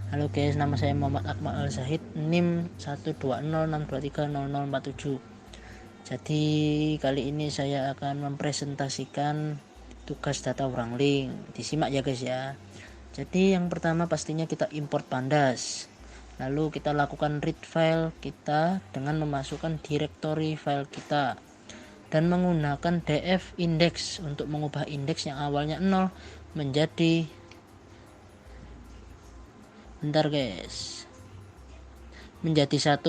Halo guys, nama saya Muhammad Akmal Al Zahid, NIM 12062300047. Jadi kali ini saya akan mempresentasikan tugas data wrangling. Disimak ya guys ya. Jadi yang pertama pastinya kita import pandas. Lalu kita lakukan read file kita dengan memasukkan directory file kita dan menggunakan df index untuk mengubah indeks yang awalnya 0 menjadi menjadi 1.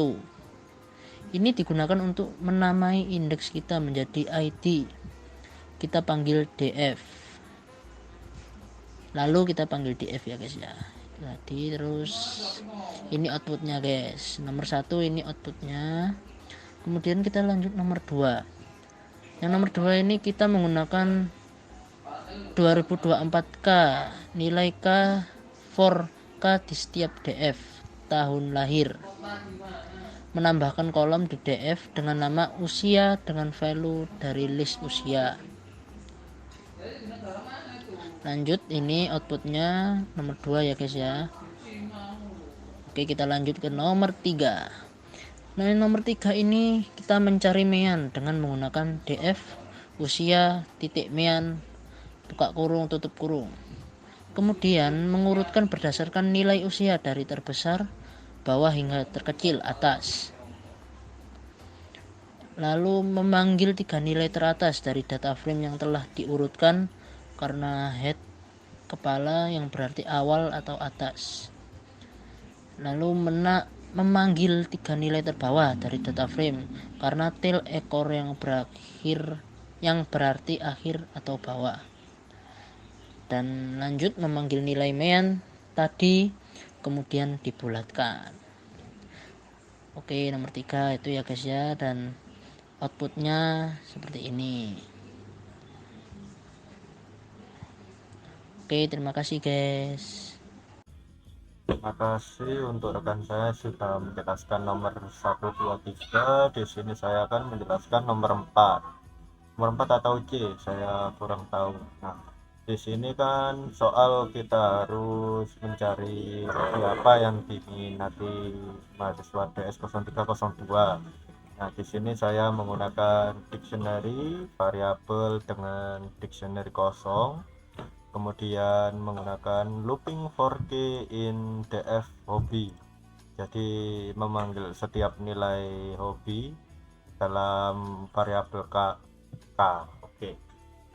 Ini digunakan untuk menamai indeks kita menjadi ID. Kita panggil df. Lalu kita panggil df ya guys ya. Tadi terus ini outputnya guys. Nomor 1 ini outputnya. Kemudian kita lanjut nomor 2. Yang nomor 2 ini kita menggunakan 2024K, nilai K for K di setiap df tahun lahir, menambahkan kolom di df dengan nama usia dengan value dari list usia. Lanjut, ini outputnya nomor 2 ya guys ya. Oke, kita lanjut ke nomor 3. Nah, nomor 3 ini kita mencari mean dengan menggunakan df usia titik mean buka kurung tutup kurung. Kemudian mengurutkan berdasarkan nilai usia dari terbesar bawah hingga terkecil atas. Lalu memanggil 3 nilai teratas dari data frame yang telah diurutkan karena head kepala yang berarti awal atau atas. Lalu memanggil 3 nilai terbawah dari data frame karena tail ekor yang berarti akhir atau bawah. Dan lanjut memanggil nilai mean tadi kemudian dibulatkan. Oke, nomor 3 itu ya guys ya, dan outputnya seperti ini. Oke, terima kasih guys. Terima kasih untuk rekan saya sudah menjelaskan nomor 1, 2, 3. Di sini saya akan menjelaskan nomor 4. Nomor 4 atau C, saya kurang tahu. Nah, di sini kan soal kita harus mencari siapa yang diminati mahasiswa DS0302. Nah, di sini saya menggunakan dictionary variabel dengan dictionary kosong, kemudian menggunakan looping for key in df hobby. Jadi memanggil setiap nilai hobi dalam variabel k. Oke.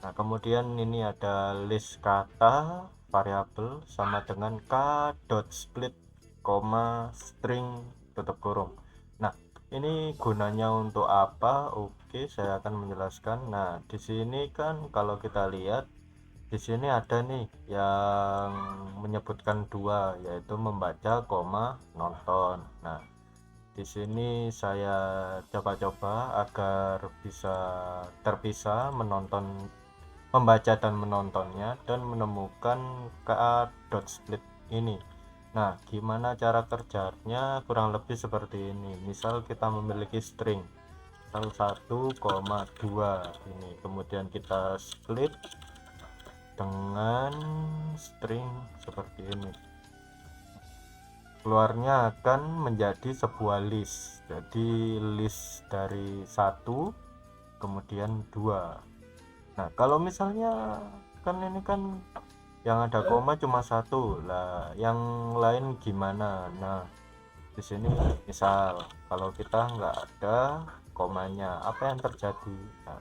Nah, kemudian ini ada list kata variabel sama dengan k.split, string tutup kurung. Nah, ini gunanya untuk apa? Oke, saya akan menjelaskan. Nah, di sini kan kalau kita lihat di sini ada nih yang menyebutkan dua, yaitu membaca, nonton. Nah, di sini saya coba-coba agar bisa terpisah membaca dan menontonnya dan menemukan ka.split ini. Nah, gimana cara kerjanya? Kurang lebih seperti ini. Misal kita memiliki string 1,2 ini, kemudian kita split dengan string seperti ini, keluarnya akan menjadi sebuah list. Jadi list dari 1 kemudian 2. Nah, kalau misalnya kan ini kan yang ada koma cuma 1 lah, yang lain gimana? Nah, di sini misal kalau kita nggak ada komanya, apa yang terjadi? Nah,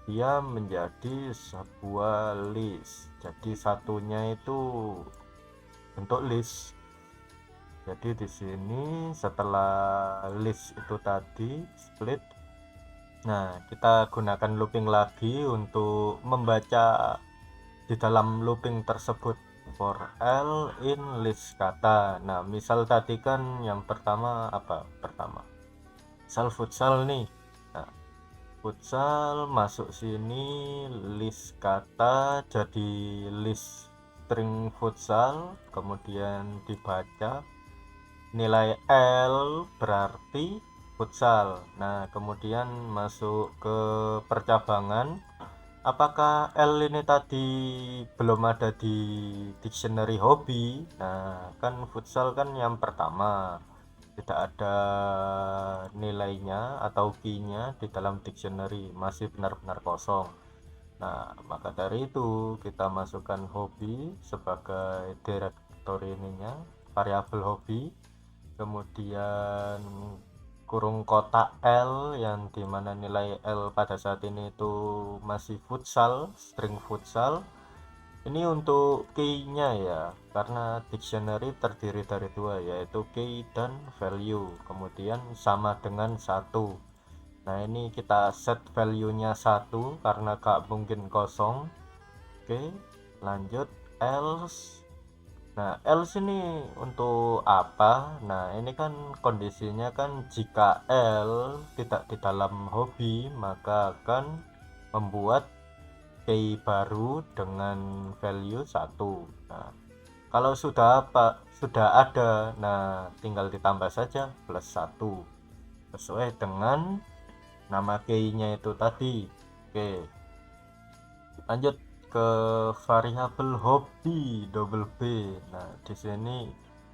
dia menjadi sebuah list. Jadi satunya itu bentuk list. Jadi di sini setelah list itu tadi split, nah kita gunakan looping lagi untuk membaca di dalam looping tersebut for L in list kata. Nah, misal tadi kan yang pertama apa? Misal futsal nih. Nah, futsal masuk sini list kata jadi list string futsal, kemudian dibaca nilai L berarti futsal. Nah, kemudian masuk ke percabangan apakah L ini tadi belum ada di dictionary hobi? Nah, kan futsal kan yang pertama tidak ada nilainya atau key-nya di dalam dictionary, masih benar-benar kosong. Nah, maka dari itu kita masukkan hobi sebagai direktori ininya, variabel hobi. Kemudian kurung kotak L yang dimana nilai L pada saat ini itu masih futsal, string futsal. Ini untuk key-nya ya, karena dictionary terdiri dari dua, yaitu key dan value. Kemudian sama dengan satu. Nah, ini kita set value-nya satu karena gak mungkin kosong. Oke, lanjut else. Nah, else ini untuk apa? Nah, ini kan kondisinya kan jika L tidak di dalam hobi, maka akan membuat key baru dengan value satu. Nah, kalau sudah ada, nah tinggal ditambah saja plus satu sesuai dengan nama key-nya itu tadi. Oke, lanjut ke variabel hobi double B. Nah, di sini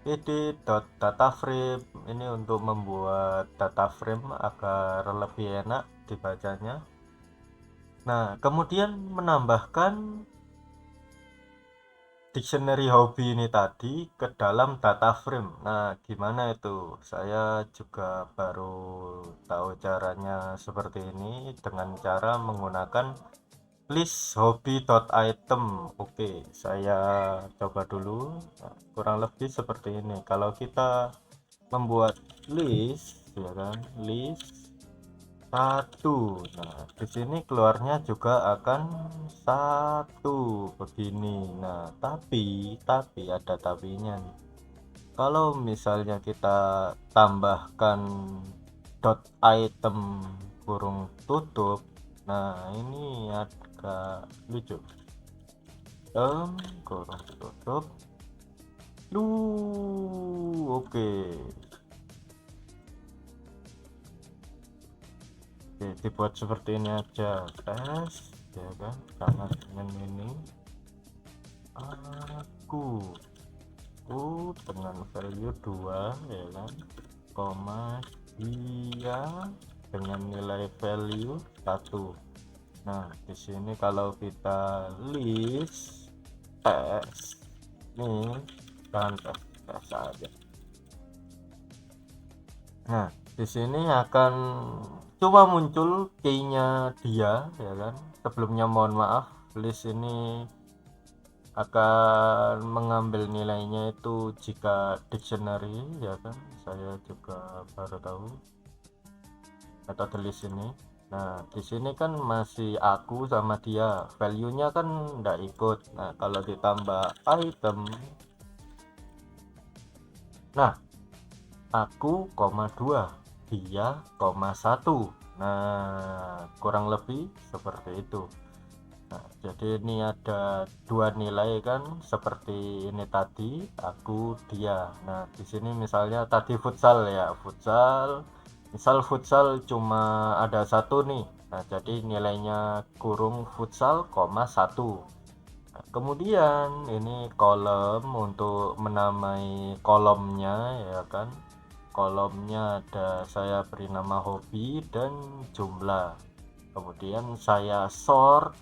id.data frame ini untuk membuat data frame agar lebih enak dibacanya. Nah, kemudian menambahkan dictionary hobi ini tadi ke dalam data frame. Nah, gimana itu? Saya juga baru tahu caranya seperti ini dengan cara menggunakan list hobi.item. Oke, saya coba dulu. Nah, kurang lebih seperti ini. Kalau kita membuat list, ya kan, list satu. Nah, di sini keluarnya juga akan satu begini. Nah, tapi ada tapinya nih. Kalau misalnya kita tambahkan dot item kurung tutup, nah ini agak lucu. Kurung tutup. Lu, oke. Oke, dibuat seperti ini aja, tes, ya kan, sama dengan ini. Aku dengan value 2, ya kan, koma dia dengan nilai value 1. Nah, di sini kalau kita list tes nih kan tes saja. Nah, di sini akan coba muncul key-nya dia, ya kan. Sebelumnya mohon maaf, list ini akan mengambil nilainya itu jika dictionary, ya kan. Saya juga baru tahu metode list ini. Nah, di sini kan masih aku sama dia, value-nya kan enggak ikut. Nah, kalau ditambah item, nah aku koma 2, dia koma 1. Nah, kurang lebih seperti itu. Nah, jadi ini ada dua nilai kan, seperti ini tadi, aku dia. Nah, di sini misalnya tadi futsal ya, futsal. Misal futsal cuma ada satu nih. Nah, jadi nilainya kurung futsal koma 1. Nah, kemudian ini kolom untuk menamai kolomnya, ya kan. Kolomnya ada, saya beri nama hobi dan jumlah. Kemudian saya sort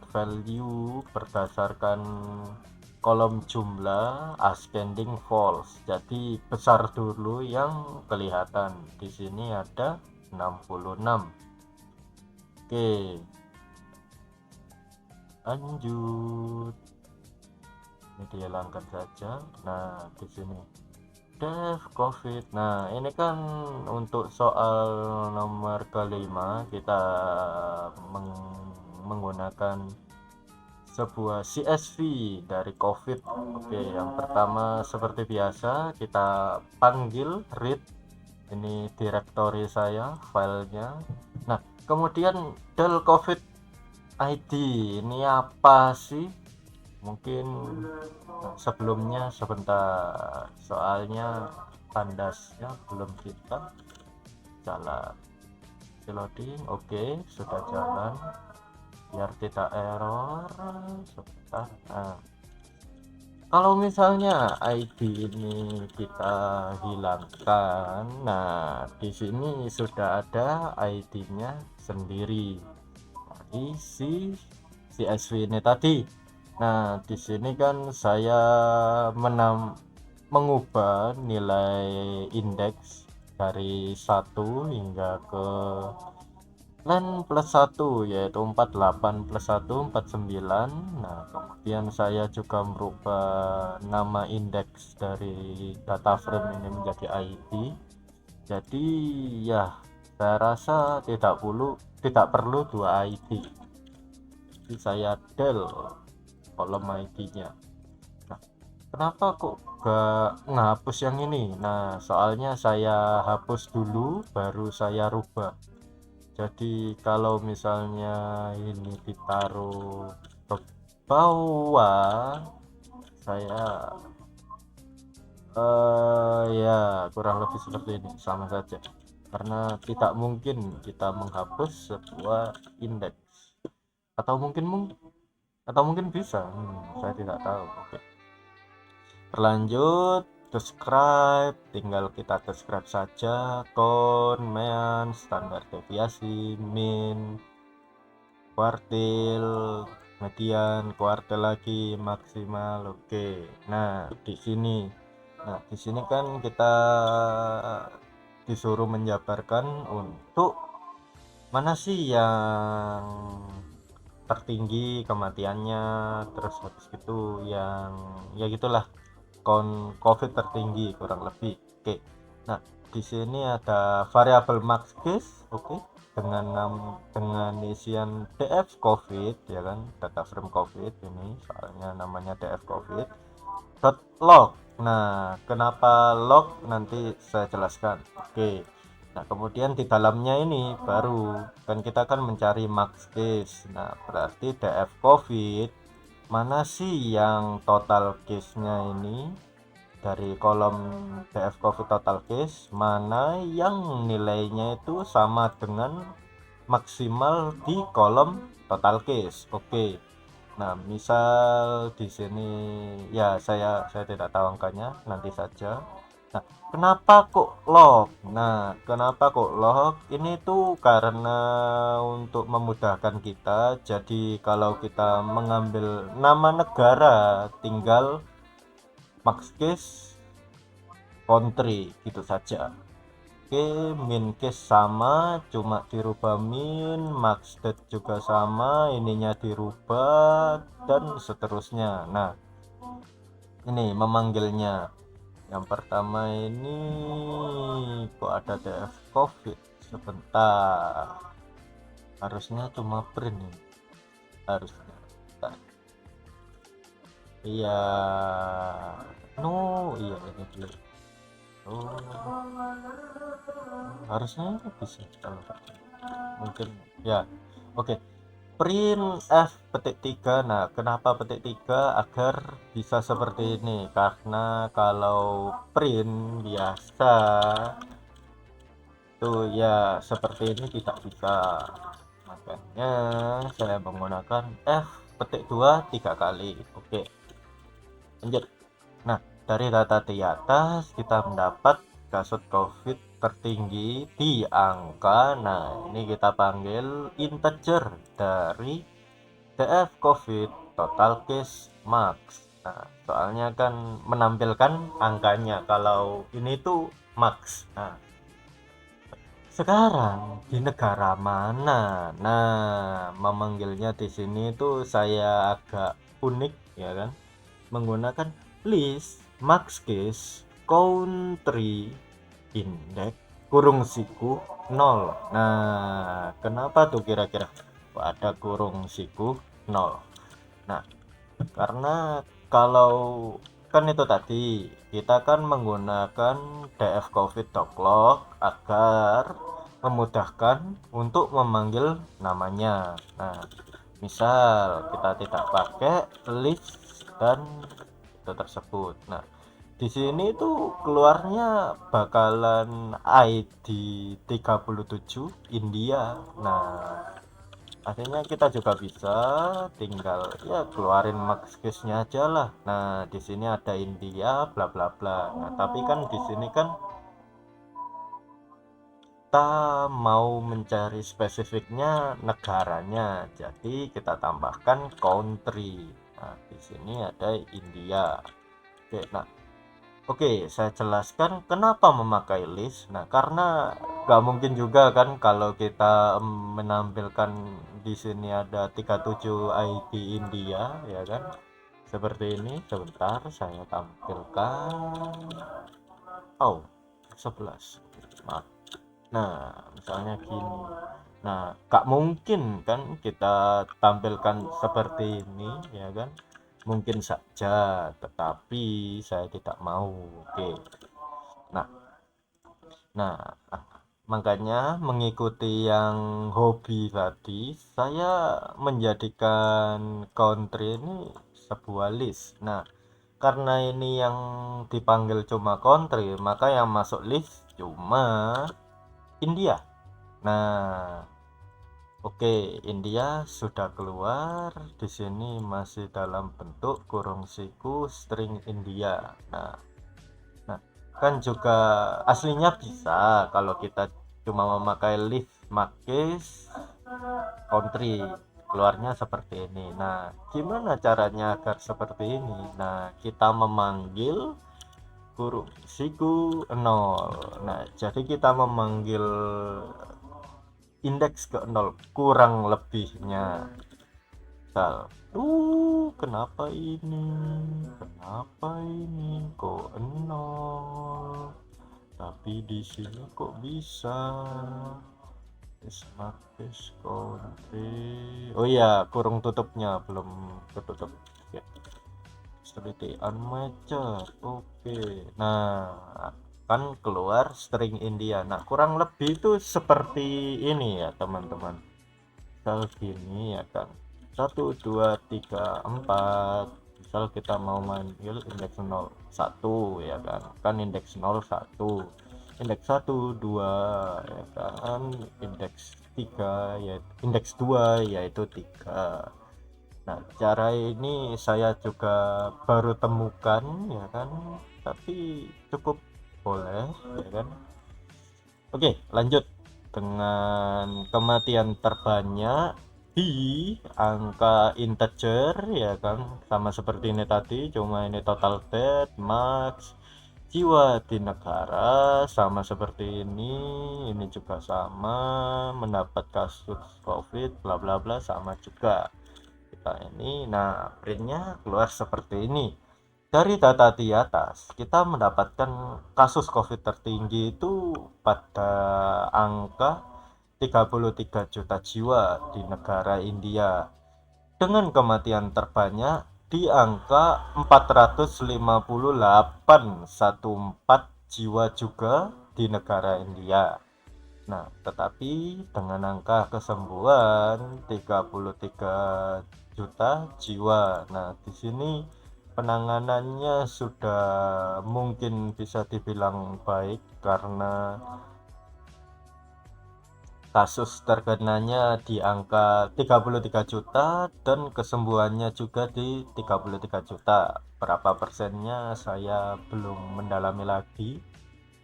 value berdasarkan kolom jumlah ascending false. Jadi besar dulu yang kelihatan. Di sini ada 66. Oke, lanjut. Ini dihilangkan saja. Nah, di sini dev covid. Nah, ini kan untuk soal nomor kelima kita menggunakan sebuah CSV dari covid. Oke, yang pertama seperti biasa kita panggil read, ini direktori saya, filenya. Nah, kemudian del covid id ini apa sih? Mungkin sebelumnya sebentar, soalnya tandasnya belum kita jalan. Loading, oke, sudah jalan. biar tidak error. Sebentar. Nah, kalau misalnya ID ini kita hilangkan, nah di sini sudah ada ID-nya sendiri dari si CSV ini tadi. Nah, di sini kan saya mengubah nilai indeks dari 1 hingga ke len plus 1, yaitu 48 plus 1 49. Nah, kemudian saya juga merubah nama indeks dari data frame ini menjadi ID. Jadi ya, saya rasa tidak perlu dua ID. Jadi saya del kolom ID-nya. Nah, kenapa kok gak ngapus yang ini? Nah, soalnya saya hapus dulu baru saya rubah. Jadi kalau misalnya ini ditaruh ke bawah, saya ya kurang lebih seperti ini, sama saja, karena tidak mungkin kita menghapus sebuah indeks. Atau mungkin bisa, saya tidak tahu. Oke, berlanjut. Describe, tinggal kita describe saja. Count, mean, standar deviasi, mean, kuartil, median, kuartil lagi, maksimal. Oke, di sini kan kita disuruh menjabarkan untuk mana sih yang tertinggi kematiannya, terus habis itu yang ya gitulah, COVID tertinggi kurang lebih. Oke, nah di sini ada variabel max case. Oke, dengan isian df covid, ya kan, data frame covid ini soalnya namanya df covid dot log. Nah, kenapa log nanti saya jelaskan. Oke, nah kemudian di dalamnya ini baru kan kita kan mencari max case. Nah, berarti df covid mana sih yang total case-nya ini, dari kolom df covid total case mana yang nilainya itu sama dengan maksimal di kolom total case. Oke, nah misal di sini ya saya tidak tahu angkanya, nanti saja. Nah, kenapa kok log ini tuh, karena untuk memudahkan kita. Jadi kalau kita mengambil nama negara tinggal max case country gitu saja. Oke, min case sama, cuma dirubah min, max date juga sama, ininya dirubah, dan seterusnya. Nah, ini memanggilnya. Yang pertama ini kok ada df covid, sebentar, harusnya cuma print ini, harusnya. Bentar. Iya, no, iya ini belum. Oh, harusnya bisa kalau mungkin ya. Oke, print f petik 3. Nah, kenapa petik 3? Agar bisa seperti ini, karena kalau print biasa tuh ya seperti ini tidak bisa, makanya saya menggunakan f petik 2 3 kali. Oke, lanjut. Nah, dari data di atas kita mendapat kasus COVID tertinggi di angka. Nah, ini kita panggil integer dari df COVID total case max. Nah, soalnya kan menampilkan angkanya kalau ini tuh max. Nah, sekarang di negara mana? Nah, memanggilnya di sini tuh saya agak unik, ya kan? Menggunakan list max case country index kurung siku 0. Nah, kenapa tuh kira-kira kok ada kurung siku 0? Nah, karena kalau kan itu tadi kita kan menggunakan df covid log agar memudahkan untuk memanggil namanya. Nah, misal kita tidak pakai list dan itu tersebut. Nah, di sini tuh keluarnya bakalan ID 37 India. Nah, artinya kita juga bisa tinggal ya keluarin max case-nya aja lah. Nah, di sini ada India bla bla bla. Nah, tapi kan di sini kan kita mau mencari spesifiknya negaranya. Jadi kita tambahkan country. Nah, di sini ada India. Oke, nah, oke, saya jelaskan kenapa memakai list. Nah, karena nggak mungkin juga kan kalau kita menampilkan di sini ada 37 ID India, ya kan? Seperti ini. Sebentar, saya tampilkan. Oh, 11. Maaf. Nah, misalnya gini. Nah, nggak mungkin kan kita tampilkan seperti ini, ya kan? Mungkin saja, tetapi saya tidak mau. Oke. Nah, nah, makanya mengikuti yang hobi tadi, saya menjadikan country ini sebuah list. Nah, karena ini yang dipanggil cuma country, maka yang masuk list cuma India. Nah, oke, India sudah keluar. Di sini masih dalam bentuk kurung siku string India. Nah, kan juga aslinya bisa kalau kita cuma memakai lift makis country keluarnya seperti ini. Nah, gimana caranya agar seperti ini? Nah, kita memanggil kurung siku 0. Nah, jadi kita memanggil indeks ke 0 kurang lebihnya. Misal, kenapa ini? Kenapa ini kok 0? Tapi di sini kok bisa? Smart country. Oh iya, kurung tutupnya belum ketutup. Ya. Seperti unmatched. Oke. Nah, kan keluar string India. Nah, kurang lebih itu seperti ini ya, teman-teman. Misal gini ya kan. 1 2 3 4. Misal kita mau manggil indeks 0 1 ya kan. Kan indeks 0 1. Indeks 1 2 ya kan. Indeks 3 ya indeks 2 yaitu 3. Nah, cara ini saya juga baru temukan ya kan, tapi cukup boleh ya kan. Oke, lanjut dengan kematian terbanyak di angka integer ya kan, sama seperti ini tadi, cuma ini total death, max, jiwa di negara sama seperti ini juga sama, mendapat kasus covid bla bla bla sama juga kita ini. Nah, printnya keluar seperti ini. Dari data di atas kita mendapatkan kasus covid tertinggi itu pada angka 33 juta jiwa di negara India, dengan kematian terbanyak di angka 458,14 jiwa juga di negara India. Nah, tetapi dengan angka kesembuhan 33 juta jiwa. Nah, di sini penanganannya sudah mungkin bisa dibilang baik karena kasus terkenanya di angka 33 juta dan kesembuhannya juga di 33 juta. Berapa persennya saya belum mendalami lagi,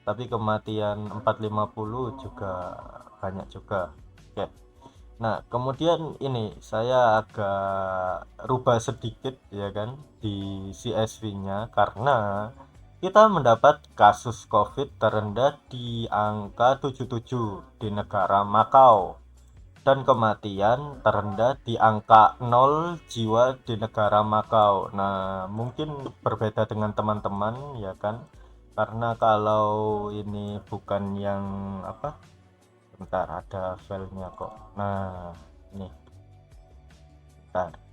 tapi kematian 450 juga banyak juga. Oke. Nah, kemudian ini saya agak rubah sedikit ya kan di CSV-nya karena kita mendapat kasus COVID terendah di angka 77 di negara Makau dan kematian terendah di angka 0 jiwa di negara Makau. Nah, mungkin berbeda dengan teman-teman ya kan, karena kalau ini bukan yang apa, bentar ada filenya kok. Nah, ini bentar.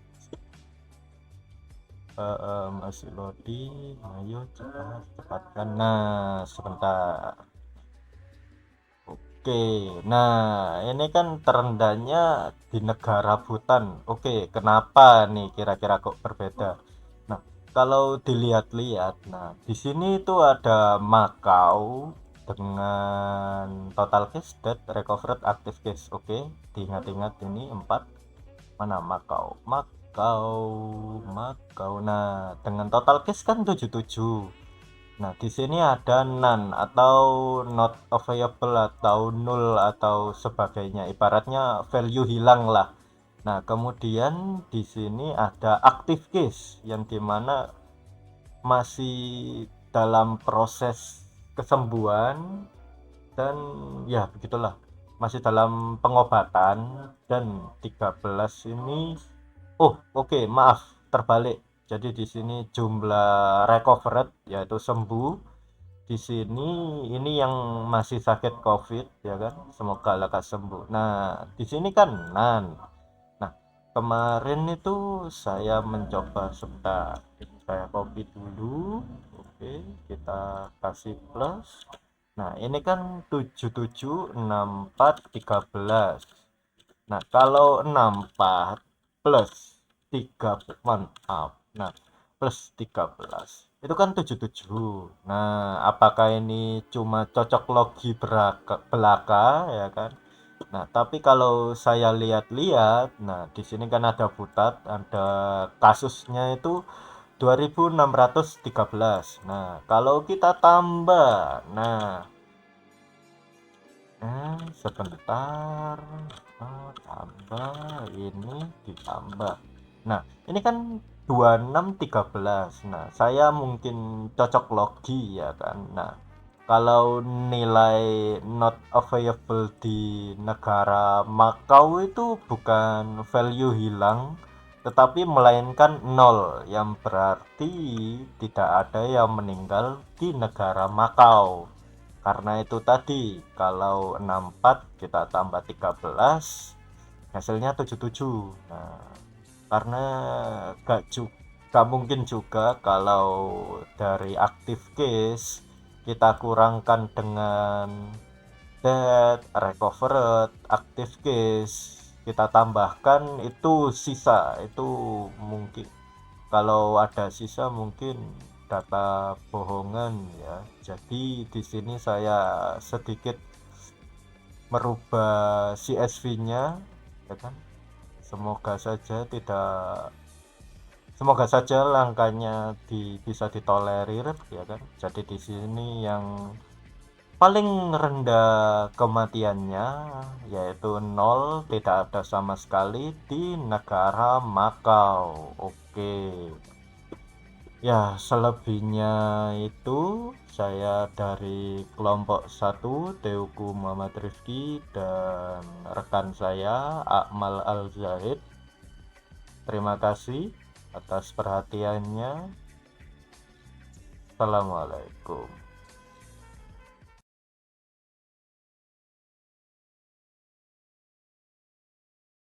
Masih loading, ayo cepat cepatkan. Nah, sebentar. Oke, nah ini kan terendahnya di negara Bhutan. Oke, kenapa nih kira-kira kok berbeda? Nah, kalau dilihat-lihat, nah di sini itu ada Macau dengan total case, dead, recovered, active case. Oke, diingat-ingat ini 4. mana Makau. Nah, dengan total case kan 77. Nah, di sini ada none atau not available atau null atau sebagainya. Ibaratnya value hilang lah. Nah, kemudian di sini ada active case yang dimana masih dalam proses kesembuhan dan ya begitulah, masih dalam pengobatan. Dan 13 ini, oh oke, maaf, terbalik. Jadi di sini jumlah recovered yaitu sembuh. Di sini ini yang masih sakit COVID ya kan, semoga lekas sembuh. Nah, di sini kan nah, kemarin itu saya mencoba sebentar. Saya copy dulu. Oke, kita kasih plus. Nah, ini kan 77 64 13. Nah, kalau 64 plus 3, maaf. Nah, plus 13 itu kan 77. Nah, apakah ini cuma cocok logi belaka ya kan? Nah, tapi kalau saya lihat-lihat, nah di sini kan ada butat, ada kasusnya itu 2613. Nah, kalau kita tambah, sebentar, tambah ini ditambah. Nah, ini kan 2613. Nah, saya mungkin cocok logi ya kan. Nah, kalau nilai not available di negara Makau itu bukan value hilang, tetapi melainkan nol, yang berarti tidak ada yang meninggal di negara Makau. Karena itu tadi, kalau 64 kita tambah 13 hasilnya 77. Nah, karena gak mungkin juga kalau dari active case kita kurangkan dengan dead, recovered, active case kita tambahkan itu sisa. Itu mungkin kalau ada sisa mungkin data bohongan ya. Jadi di sini saya sedikit merubah CSV-nya ya kan. Semoga saja tidak Semoga saja langkahnya bisa ditolerir ya kan. Jadi di sini yang paling rendah kematiannya yaitu 0, tidak ada sama sekali di negara Makau. Oke. Ya, selebihnya itu saya dari kelompok 1 Teuku Muhammad Rifki dan rekan saya Akmal Al-Zahid. Terima kasih atas perhatiannya. Assalamualaikum.